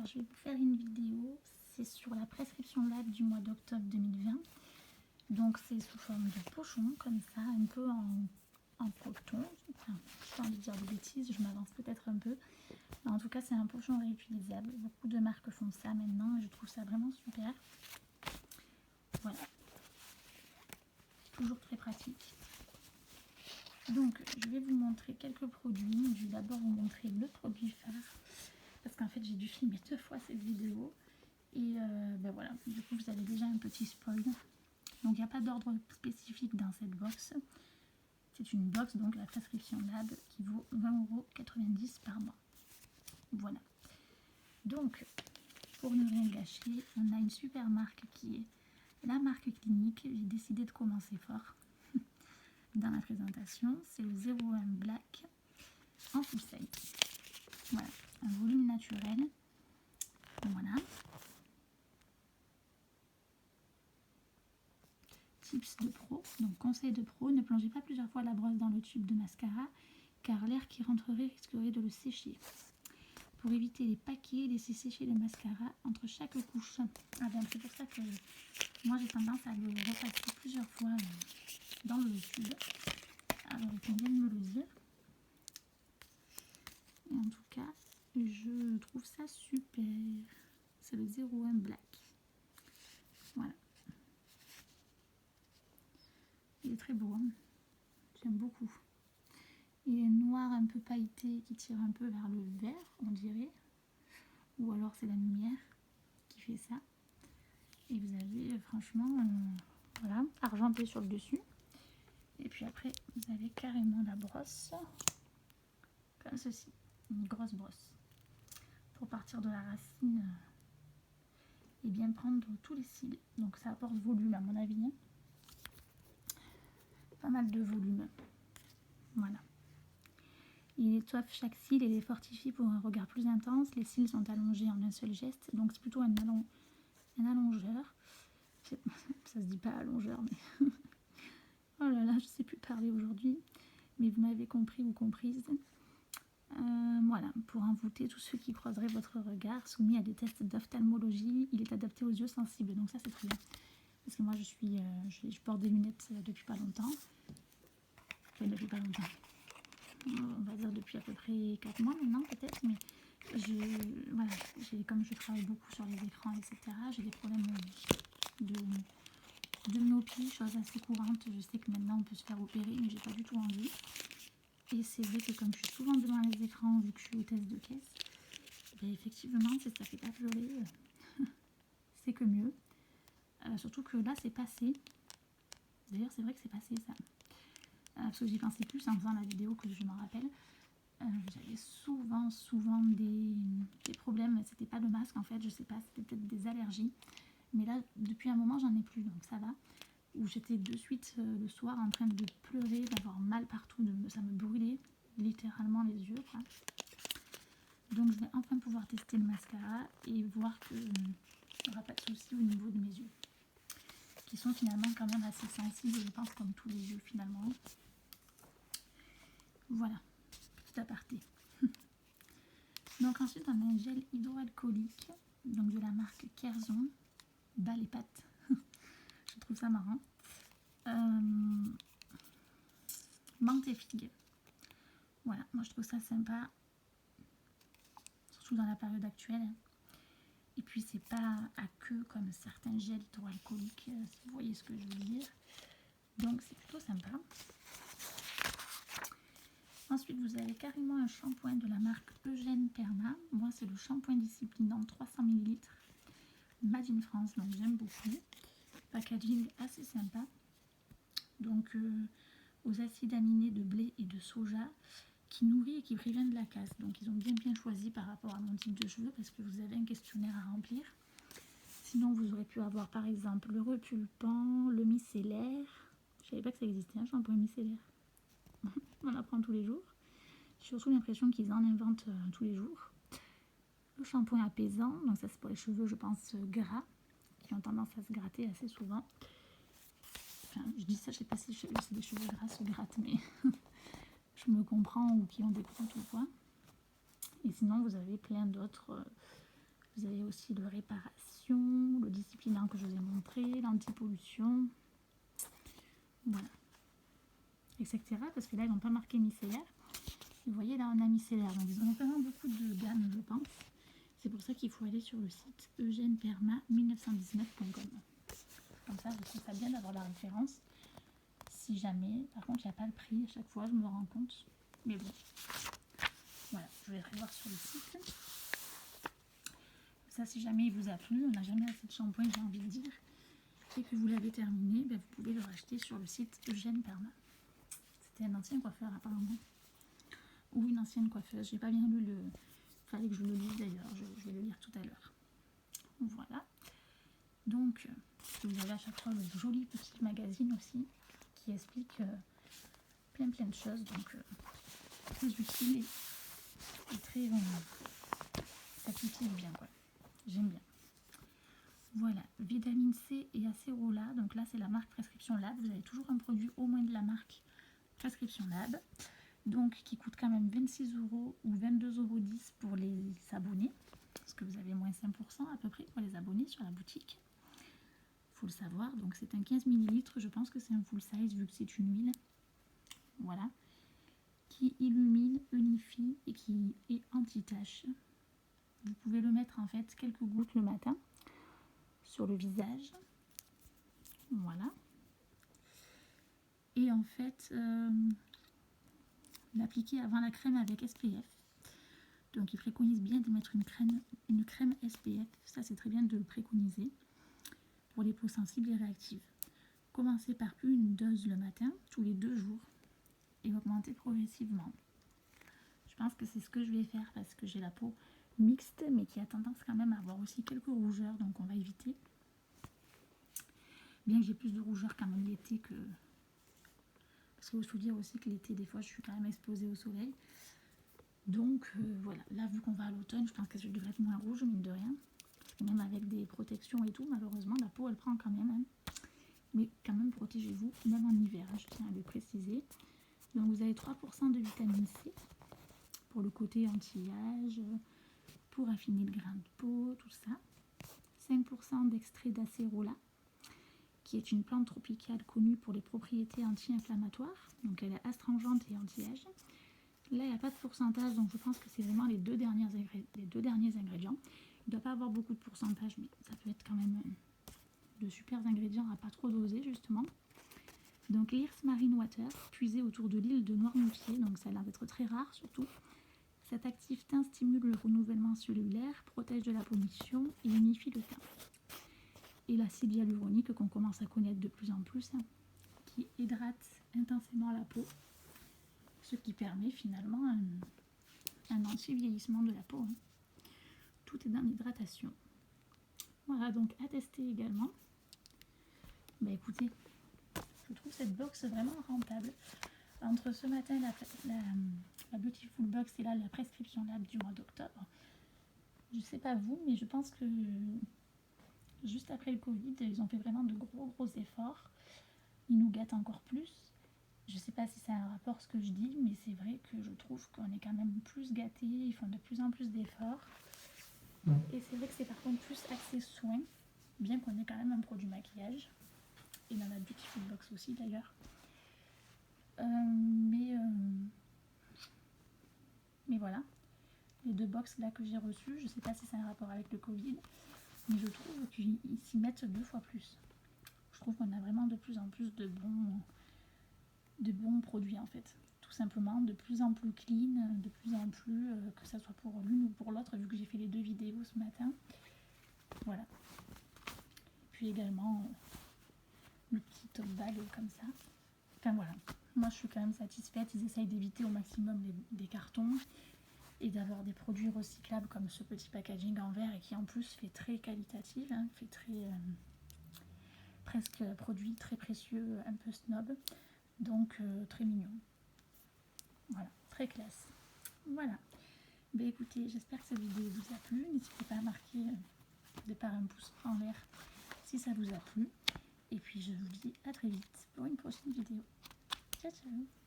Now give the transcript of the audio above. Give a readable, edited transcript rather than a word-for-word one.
Alors je vais vous faire une vidéo, c'est sur la prescription lab du mois d'octobre 2020. Donc c'est sous forme de pochon, comme ça, un peu en coton. Enfin, je pas envie de dire de bêtises, je m'avance peut-être un peu. Mais en tout cas c'est un pochon réutilisable. Beaucoup de marques font ça maintenant et je trouve ça vraiment super. Voilà. Toujours très pratique. Donc je vais vous montrer quelques produits. Je vais d'abord vous montrer le produit phare. Parce qu'en fait j'ai dû filmer 2 fois cette vidéo. Et ben voilà, du coup vous avez déjà un petit spoil. Donc il n'y a pas d'ordre spécifique dans cette box. C'est une box, donc la prescription lab, qui vaut 20,90 € par mois. Voilà. Donc, pour ne rien gâcher, on a une super marque qui est la marque Clinique. J'ai décidé de commencer fort dans la présentation. C'est le 01 Black en full size. Voilà, un volume naturel. Voilà. Tips de pro, donc conseil de pro, ne plongez pas plusieurs fois la brosse dans le tube de mascara car l'air qui rentrerait risquerait de le sécher. Pour éviter les paquets, laissez sécher le mascara entre chaque couche. Ah ben c'est pour ça que moi j'ai tendance à le repasser plusieurs fois dans le tube. Alors il faut bien me le dire. Et en tout cas, je trouve ça super. C'est le 01 Black. Voilà. Il est très beau, hein. J'aime beaucoup. Il est noir un peu pailleté qui tire un peu vers le vert, on dirait. Ou alors c'est la lumière qui fait ça. Et vous avez franchement, voilà, argenté sur le dessus. Et puis après, vous avez carrément la brosse, comme ceci, une grosse brosse. Pour partir de la racine et bien prendre tous les cils. Donc ça apporte volume à mon avis. Hein. Pas mal de volume. Voilà. Il étoffe chaque cil et les fortifie pour un regard plus intense. Les cils sont allongés en un seul geste, donc c'est plutôt un allongeur. Ça se dit pas allongeur, mais oh là là, je sais plus parler aujourd'hui, mais vous m'avez compris ou comprise. Voilà, pour envoûter tous ceux qui croiseraient votre regard, soumis à des tests d'ophtalmologie, il est adapté aux yeux sensibles, donc ça c'est très bien. Parce que moi je porte des lunettes depuis pas longtemps. Enfin, depuis pas longtemps. On va dire depuis à peu près 4 mois maintenant peut-être, mais voilà, comme je travaille beaucoup sur les écrans, etc., j'ai des problèmes de myopie, chose assez courante. Je sais que maintenant on peut se faire opérer, mais j'ai pas du tout envie. Et c'est vrai que comme je suis souvent devant les écrans, vu que je suis hôtesse de caisse, ben effectivement, ça fait pas pleurer, c'est que mieux. Surtout que là, c'est passé. D'ailleurs, c'est vrai que c'est passé ça. Parce que j'y pensais plus en faisant la vidéo que je m'en rappelle. J'avais souvent des problèmes. C'était pas le masque en fait, je sais pas, c'était peut-être des allergies. Mais là, depuis un moment, j'en ai plus, donc ça va. Où j'étais de suite le soir en train de pleurer, d'avoir mal partout, ça me brûlait littéralement les yeux, quoi. Donc je vais enfin pouvoir tester le mascara et voir qu'il n'y aura pas de soucis au niveau de mes yeux. Qui sont finalement quand même assez sensibles, je pense, comme tous les yeux finalement. Voilà, petit aparté. Donc ensuite on a un gel hydroalcoolique, donc de la marque Kerzon, bas les pattes. Je trouve ça marrant. Menthe et figue. Voilà, moi je trouve ça sympa, surtout dans la période actuelle. Et puis c'est pas à queue comme certains gels hydroalcooliques, si vous voyez ce que je veux dire. Donc c'est plutôt sympa. Ensuite vous avez carrément un shampoing de la marque Eugène Perma. Moi c'est le shampoing disciplinant 300 ml. Made in France, donc j'aime beaucoup. Packaging assez sympa. Donc aux acides aminés de blé et de soja qui nourrit et qui prévient de la casse. Donc ils ont bien choisi par rapport à mon type de cheveux parce que vous avez un questionnaire à remplir. Sinon vous aurez pu avoir par exemple le repulpant, le micellaire. Je savais pas que ça existait un shampoing micellaire. On apprend tous les jours. J'ai surtout l'impression qu'ils en inventent tous les jours. Le shampoing apaisant, donc ça c'est pour les cheveux je pense gras, qui ont tendance à se gratter assez souvent. Enfin, je dis ça, je sais pas si c'est des cheveux gras se grattent, mais je me comprends, ou qui ont des croûtes ou quoi. Et sinon vous avez plein d'autres Vous avez aussi le réparation, le disciplinant que je vous ai montré, l'anti-pollution, voilà, etc. Parce que là, ils n'ont pas marqué micellaire. Vous voyez, là, on a micellaire. Donc, ils ont vraiment beaucoup de gamme, je pense. C'est pour ça qu'il faut aller sur le site eugeneperma1919.com. Comme ça, je trouve ça bien d'avoir la référence. Si jamais, par contre, il n'y a pas le prix à chaque fois, je me rends compte. Mais bon, voilà, je vais aller voir sur le site. Ça, si jamais il vous a plu, on n'a jamais assez de shampoing, j'ai envie de dire, et que vous l'avez terminé, ben, vous pouvez le racheter sur le site Eugène Perma. C'était un ancien coiffeur apparemment. Ou une ancienne coiffeuse. J'ai pas bien lu le... Fallait que je le lise d'ailleurs, je vais le lire tout à l'heure. Voilà. Donc, vous avez à chaque fois le joli petit magazine aussi, qui explique plein de choses. Donc, très utile et très... ça s'utilise bien, quoi. J'aime bien. Voilà, vitamine C et acérola. Donc là, c'est la marque Prescription Lab. Vous avez toujours un produit au moins de la marque Prescription Lab. Donc, qui coûte quand même 26 € ou 22,10 € pour les abonnés. Parce que vous avez moins 5% à peu près pour les abonnés sur la boutique. Il faut le savoir. Donc, c'est un 15 ml. Je pense que c'est un full size vu que c'est une huile. Voilà. Qui illumine, unifie et qui est anti-tache. Vous pouvez le mettre en fait quelques gouttes le matin sur le visage. Voilà. Et en fait, l'appliquer avant la crème avec SPF. Donc il préconise bien de mettre une crème SPF. Ça c'est très bien de le préconiser pour les peaux sensibles et réactives. Commencez par une dose le matin, tous les 2 jours, et augmentez progressivement. Je pense que c'est ce que je vais faire parce que j'ai la peau mixte, mais qui a tendance quand même à avoir aussi quelques rougeurs, donc on va éviter. Bien que j'ai plus de rougeurs quand même l'été que... Parce qu'il faut dire aussi que l'été, des fois, je suis quand même exposée au soleil. Donc voilà, là vu qu'on va à l'automne, je pense que je devrais être moins rouge, mine de rien. Parce que même avec des protections et tout, malheureusement, la peau, elle prend quand même. Hein. Mais quand même, protégez-vous, même en hiver, hein, je tiens à le préciser. Donc vous avez 3% de vitamine C pour le côté anti-âge, pour affiner le grain de peau, tout ça. 5% d'extrait d'acérola, qui est une plante tropicale connue pour les propriétés anti-inflammatoires. Donc elle est astringente et anti-âge. Là, il n'y a pas de pourcentage, donc je pense que c'est vraiment les deux derniers ingrédients. Il ne doit pas avoir beaucoup de pourcentage, mais ça peut être quand même de super ingrédients à pas trop doser, justement. Donc l'Irse Marine Water, puisé autour de l'île de Noirmoutier, donc ça a l'air d'être très rare surtout. Cet actif teint stimule le renouvellement cellulaire, protège de la pollution et unifie le teint. Et l'acide hyaluronique qu'on commence à connaître de plus en plus, hein, qui hydrate intensément la peau, ce qui permet finalement un anti-vieillissement de la peau. Hein. Tout est dans l'hydratation. Voilà, donc à tester également. Bah écoutez, je trouve cette box vraiment rentable. Entre ce matin, la Beautiful Box et là la Prescription Lab du mois d'octobre, je sais pas vous, mais je pense que juste après le Covid, ils ont fait vraiment de gros efforts. Ils nous gâtent encore plus. Je sais pas si c'est un rapport ce que je dis, mais c'est vrai que je trouve qu'on est quand même plus gâtés. Ils font de plus en plus d'efforts. Et c'est vrai que c'est par contre plus axé soin, bien qu'on ait quand même un produit maquillage. Et dans la Beautiful Box aussi d'ailleurs. Mais voilà. Les 2 box là que j'ai reçues, je sais pas si c'est un rapport avec le Covid, mais je trouve qu'ils s'y mettent 2 fois plus. Je trouve qu'on a vraiment de plus en plus de bons produits en fait. Tout simplement, de plus en plus clean, de plus en plus, que ça soit pour l'une ou pour l'autre, vu que j'ai fait les 2 vidéos ce matin. Voilà. Puis également, le petit top bag comme ça. Enfin voilà. Moi je suis quand même satisfaite. Ils essayent d'éviter au maximum des cartons et d'avoir des produits recyclables comme ce petit packaging en verre et qui en plus fait très qualitatif, hein, fait très presque produit très précieux, un peu snob, donc très mignon. Voilà, très classe. Voilà. Ben écoutez, j'espère que cette vidéo vous a plu. N'hésitez pas à marquer un pouce en l'air si ça vous a plu. Et puis je vous dis à très vite pour une prochaine vidéo. Ciao ciao.